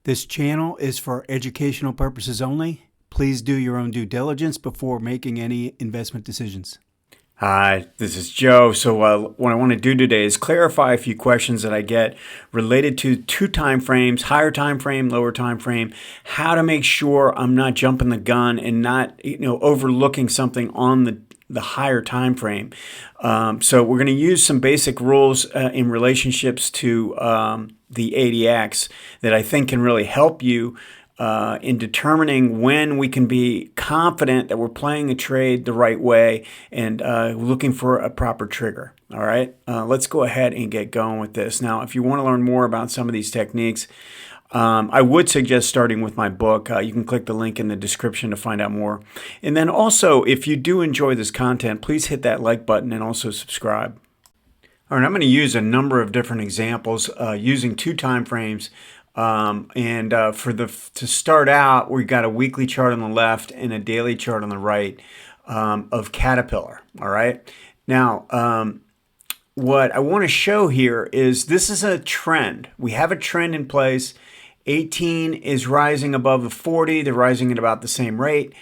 This channel is for educational purposes only. Please do your own due diligence before making any investment decisions. Hi, this is Joe. So what I want to do today is clarify a few questions that I get related to two time frames, higher time frame, lower time frame, how to make sure I'm not jumping the gun and not overlooking something on the higher time frame. So we're going to use some basic rules in relationships to the ADX that I think can really help you in determining when we can be confident that we're playing a trade the right way and looking for a proper trigger. All right, let's go ahead and get going with this. Now, if you want to learn more about some of these techniques, I would suggest starting with my book. You can click the link in the description to find out more. And then also, if you do enjoy this content, please hit that like button and also subscribe. All right, I'm going to use a number of different examples using two time frames. To start out, we've got a weekly chart on the left and a daily chart on the right of Caterpillar. All right. Now, what I want to show here is this is a trend. We have a trend in place. 18 is rising above the 40. They're rising at about the same rate.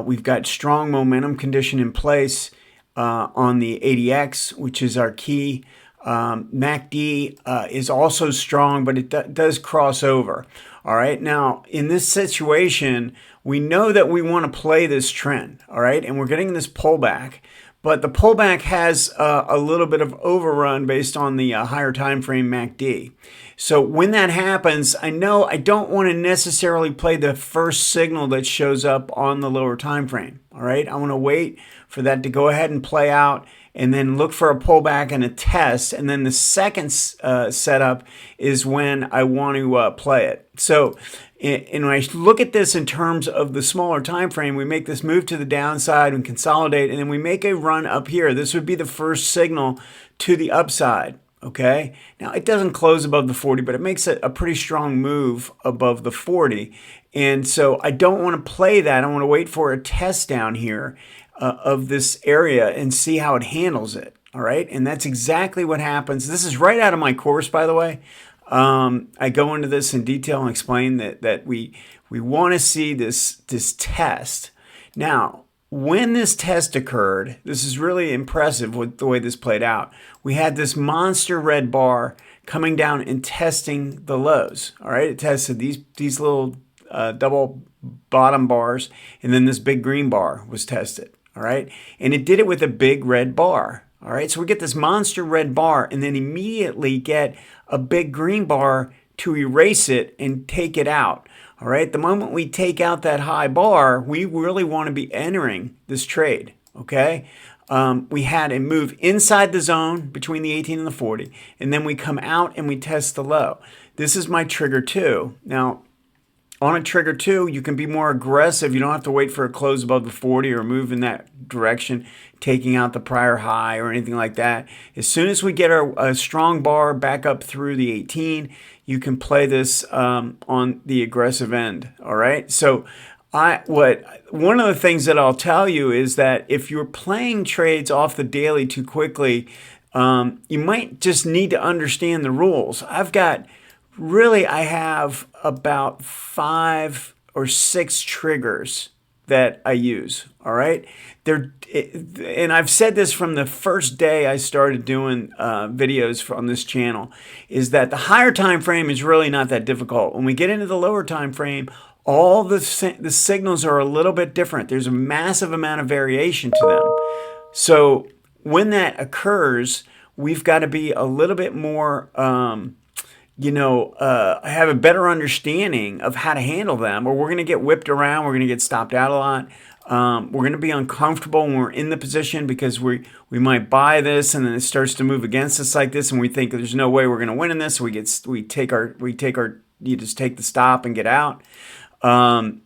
We've got strong momentum condition in place on the ADX, which is our key. MACD is also strong, but it does cross over. All right. Now, in this situation, we know that we want to play this trend. All right. And we're getting this pullback. But the pullback has a little bit of overrun based on the higher time frame MACD. So when that happens, I know I don't want to necessarily play the first signal that shows up on the lower time frame. All right, I want to wait for that to go ahead and play out and then look for a pullback and a test. And then the second setup is when I want to play it. So and when I look at this in terms of the smaller time frame, we make this move to the downside and consolidate, and then we make a run up here. This would be the first signal to the upside. Okay. Now it doesn't close above the 40, but it makes a pretty strong move above the 40. And so I don't want to play that. I want to wait for a test down here of this area and see how it handles it. All right. And that's exactly what happens. This is right out of my course, by the way. I go into this in detail and explain that we want to see this test. Now, when this test occurred, this is really impressive with the way this played out. We had this monster red bar coming down and testing the lows. All right, it tested these little double bottom bars, and then this big green bar was tested. All right, and it did it with a big red bar. All right, so we get this monster red bar and then immediately get a big green bar to erase it and take it out. All right, the moment we take out that high bar, we really want to be entering this trade. Okay, we had a move inside the zone between the 18 and the 40, and then we come out and we test the low. This is my trigger 2. Now, on a trigger 2, you can be more aggressive. You don't have to wait for a close above the 40 or move in that direction, taking out the prior high or anything like that. As soon as we get a strong bar back up through the 18, you can play this on the aggressive end. All right. So one of the things that I'll tell you is that if you're playing trades off the daily too quickly, you might just need to understand the rules. I have about 5 or 6 triggers that I use. All right. And I've said this from the first day I started doing videos on this channel, is that the higher time frame is really not that difficult. When we get into the lower time frame, all the signals are a little bit different. There's a massive amount of variation to them. So when that occurs, we've got to be a little bit more have a better understanding of how to handle them, or we're going to get whipped around. We're going to get stopped out a lot. We're going to be uncomfortable when we're in the position because we might buy this and then it starts to move against us like this, and we think there's no way we're going to win in this. So you just take the stop and get out.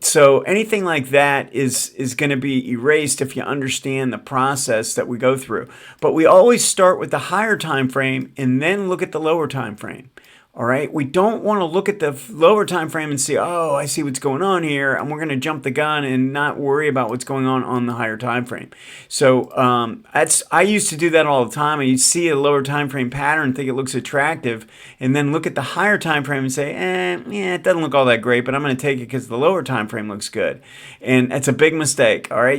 So anything like that is going to be erased if you understand the process that we go through. But we always start with the higher time frame and then look at the lower time frame. All right, we don't want to look at the lower time frame and see, oh, I see what's going on here, and we're going to jump the gun and not worry about what's going on the higher time frame. So I used to do that all the time. I used to see a lower time frame pattern, think it looks attractive, and then look at the higher time frame and say, yeah, it doesn't look all that great, but I'm going to take it because the lower time frame looks good. And that's a big mistake. All right,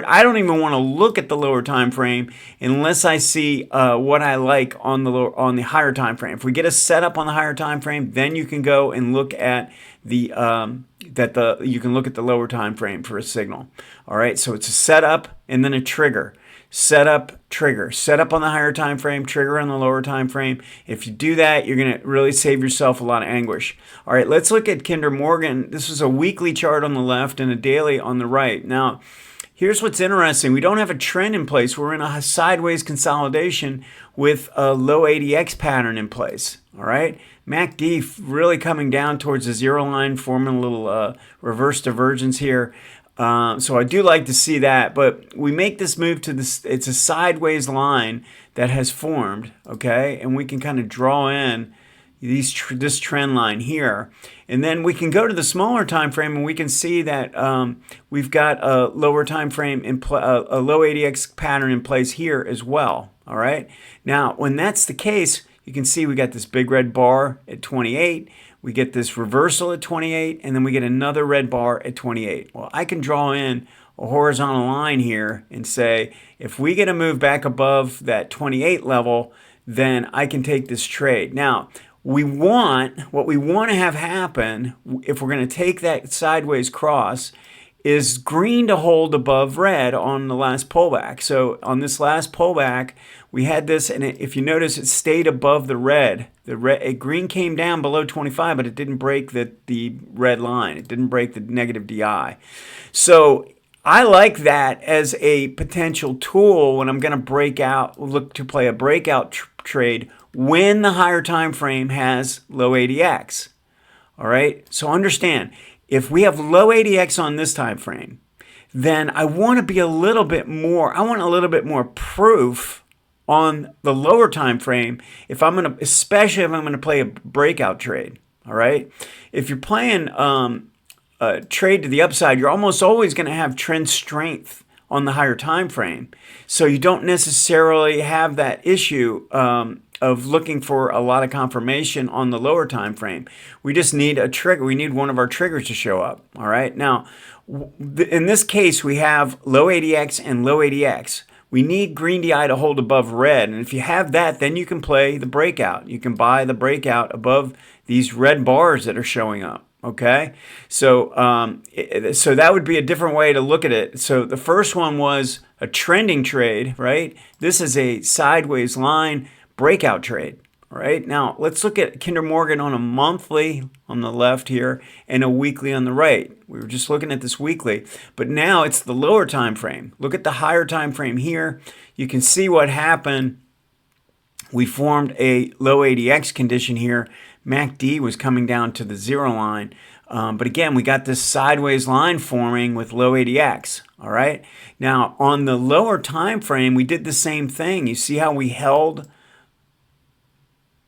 I don't even want to look at the lower time frame unless I see what I like on the higher time frame. If we get a setup on the higher time frame, then you can go and look at the you can look at the lower time frame for a signal. All right, so it's a setup and then a trigger. Setup, trigger. Setup on the higher time frame, trigger on the lower time frame. If you do that, you're going to really save yourself a lot of anguish. All right, let's look at Kinder Morgan. This is a weekly chart on the left and a daily on the right. Now, here's what's interesting. We don't have a trend in place. We're in a sideways consolidation with a low ADX pattern in place. All right, MACD really coming down towards the zero line, forming a little reverse divergence here. So I do like to see that, but we make this move to this. It's a sideways line that has formed, okay, and we can kind of draw in this trend line here, and then we can go to the smaller time frame and we can see that we've got a lower time frame a low ADX pattern in place here as well. All right, now when that's the case, you can see we got this big red bar at 28. We get this reversal at 28, and then we get another red bar at 28. Well, I can draw in a horizontal line here and say, if we get a move back above that 28 level, then I can take this trade. Now, what we want to have happen, if we're going to take that sideways cross, is green to hold above red on the last pullback. So on this last pullback, we had this, and if you notice, it stayed above the red. Green came down below 25, but it didn't break the red line. It didn't break the negative DI. So I like that as a potential tool when I'm going to look to play a breakout trade when the higher time frame has low ADX. All right, so understand, if we have low ADX on this time frame, then I want to be a little bit more proof on the lower time frame especially if I'm going to play a breakout trade. All right, if you're playing a trade to the upside, you're almost always going to have trend strength on the higher time frame, so you don't necessarily have that issue of looking for a lot of confirmation on the lower time frame. We just need a trigger. We need one of our triggers to show up. All right. Now, in this case, we have low ADX and low ADX. We need green DI to hold above red. And if you have that, then you can play the breakout. You can buy the breakout above these red bars that are showing up. Okay. So, so that would be a different way to look at it. So the first one was a trending trade, right? This is a sideways line breakout trade. All right, now let's look at Kinder Morgan on a monthly on the left here and a weekly on the right. We were just looking at this weekly, but now it's the lower time frame. Look at the higher time frame here. You can see what happened. We formed a low ADX condition here. MACD was coming down to the zero line. But again, we got this sideways line forming with low ADX. All right, now on the lower time frame, we did the same thing. You see how we held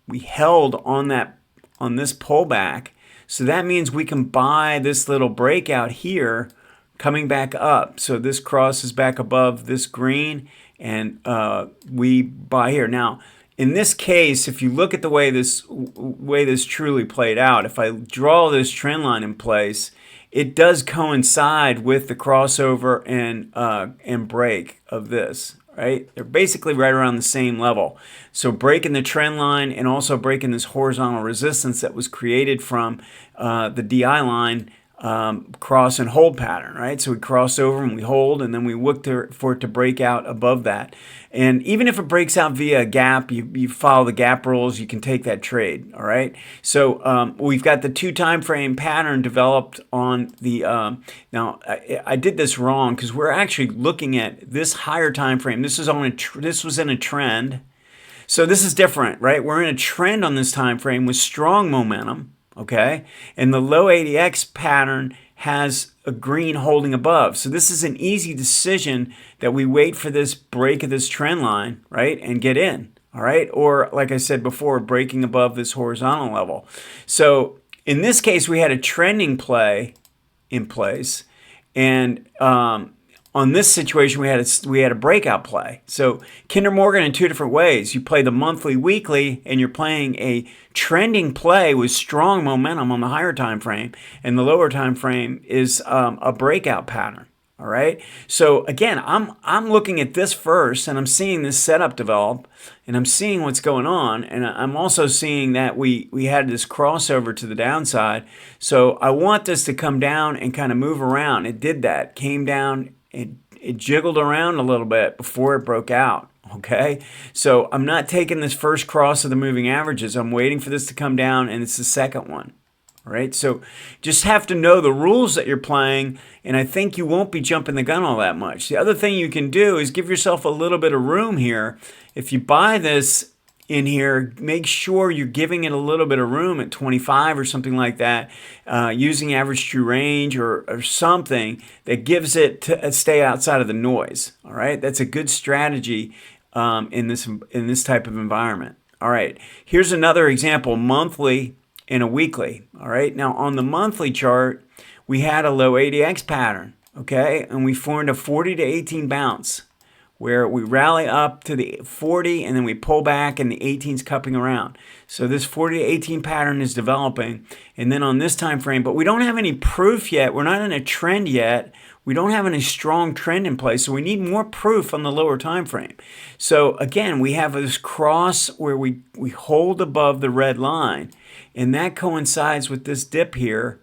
on this pullback. So that means we can buy this little breakout here coming back up. So this crosses back above this green, and we buy here. Now, in this case, if you look at the way this truly played out, if I draw this trend line in place, it does coincide with the crossover and break of this. Right? They're basically right around the same level. So breaking the trend line and also breaking this horizontal resistance that was created from the DI line cross and hold pattern, right? So we cross over and we hold, and then we look for it to break out above that. And even if it breaks out via a gap, you follow the gap rules, you can take that trade, all right? So we've got the 2 time frame pattern developed on the, now I did this wrong because we're actually looking at this higher time frame. This is this was in a trend. So this is different, right? We're in a trend on this time frame with strong momentum. Okay, and the low ADX pattern has a green holding above. So this is an easy decision that we wait for this break of this trend line, right, and get in. all right? Or like I said before, breaking above this horizontal level. So in this case, we had a trending play in place, and on this situation, we had a breakout play. So Kinder Morgan in two different ways. You play the monthly, weekly, and you're playing a trending play with strong momentum on the higher time frame, and the lower time frame is a breakout pattern. All right. So again, I'm looking at this first, and I'm seeing this setup develop, and I'm seeing what's going on, and I'm also seeing that we had this crossover to the downside. So I want this to come down and kind of move around. It did that. Came down. It jiggled around a little bit before it broke out. Okay. So I'm not taking this first cross of the moving averages. I'm waiting for this to come down, and it's the second one. All right, so just have to know the rules that you're playing, and I think you won't be jumping the gun all that much. The other thing you can do is give yourself a little bit of room here. If you buy this in here, make sure you're giving it a little bit of room at 25 or something like that, using average true range or something that gives it to stay outside of the noise. All right, that's a good strategy in this type of environment. All right, here's another example, monthly and a weekly. All right, now on the monthly chart, we had a low ADX pattern, okay, and we formed a 40 to 18 bounce where we rally up to the 40 and then we pull back and the 18's cupping around. So this 40 to 18 pattern is developing, and then on this time frame, but we don't have any proof yet. We're not in a trend yet. We don't have any strong trend in place, so we need more proof on the lower time frame. So again, we have this cross where we hold above the red line, and that coincides with this dip here.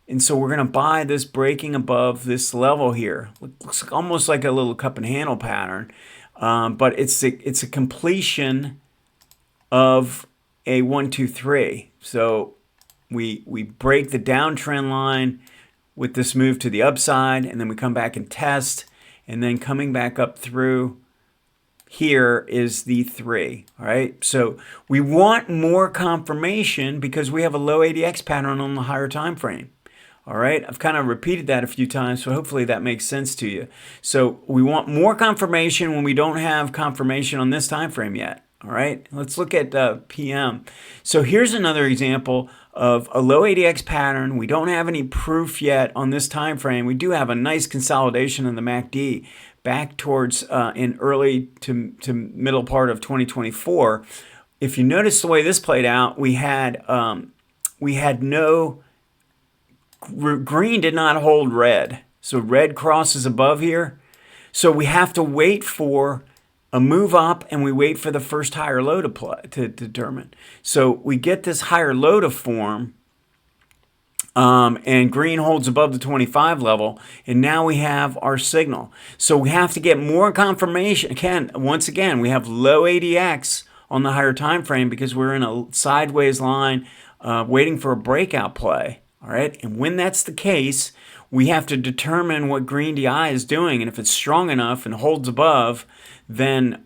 And so we're going to buy this breaking above this level here. Looks almost like a little cup and handle pattern, but it's a completion of a 1, 2, 3. So we break the downtrend line with this move to the upside, and then we come back and test, and then coming back up through here is the 3. All right, so we want more confirmation because we have a low ADX pattern on the higher time frame. All right, I've kind of repeated that a few times, so hopefully that makes sense to you. So we want more confirmation when we don't have confirmation on this time frame yet. All right, let's look at PM. So here's another example of a low ADX pattern. We don't have any proof yet on this time frame. We do have a nice consolidation in the MACD back towards in early to middle part of 2024. If you notice the way this played out, we had no green did not hold red. So red crosses above here. So we have to wait for a move up, and we wait for the first higher low to determine. So we get this higher low to form, and green holds above the 25 level, and now we have our signal. So we have to get more confirmation. Once again, we have low ADX on the higher time frame because we're in a sideways line waiting for a breakout play. All right, and when that's the case, we have to determine what green DI is doing, and if it's strong enough and holds above, then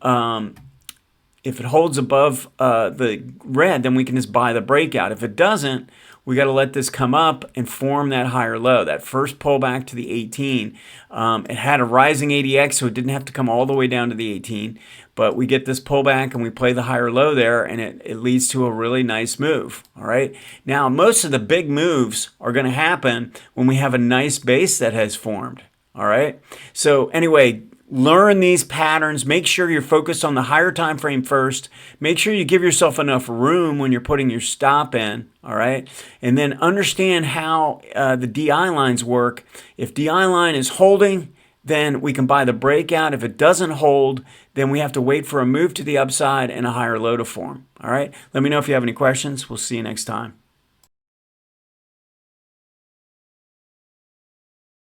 if it holds above the red, then we can just buy the breakout. If it doesn't, we got to let this come up and form that higher low, that first pullback to the 18. It had a rising ADX, so it didn't have to come all the way down to the 18. But we get this pullback and we play the higher low there, and it leads to a really nice move. All right. Now, most of the big moves are going to happen when we have a nice base that has formed. All right. So anyway, learn these patterns. Make sure you're focused on the higher time frame first. Make sure you give yourself enough room when you're putting your stop in. All right. And then understand how the DI lines work. If DI line is holding, then we can buy the breakout. If it doesn't hold, then we have to wait for a move to the upside and a higher low to form. All right. Let me know if you have any questions. We'll see you next time.